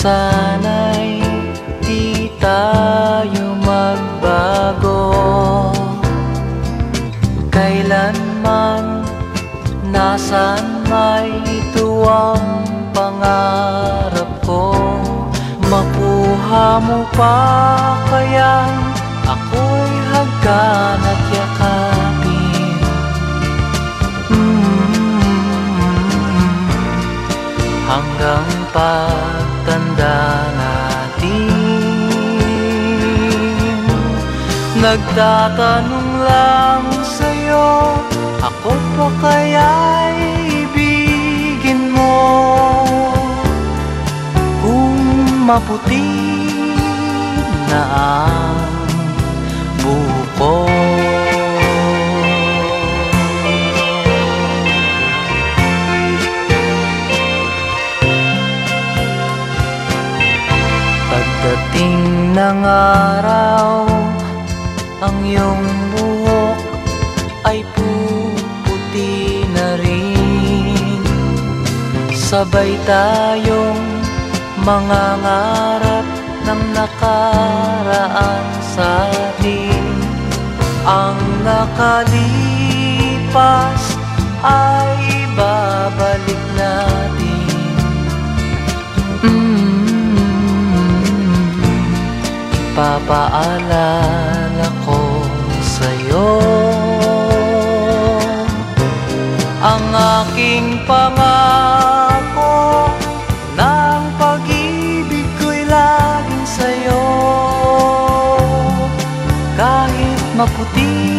Sana'y di tayo magbago kailanman, nasaan may ito ang pangarap ko. Makuha mo pa kaya ako'y hagkan at yakapin. Hanggang pagtanda natin, nagtatanong lang sa'yo, ako pa kaya'y ibigin mo? Kung maputi na ang buko. Pagdating ng araw, ang iyong buhok ay puputi na rin. Sabay tayong mangangarap ng nakaraan sa atin. Ang nakalipas ay babalik natin. Ipapaalala ko sa'yo ang aking pangako, ng pag-ibig ko'y laging sa'yo. Kahit maputi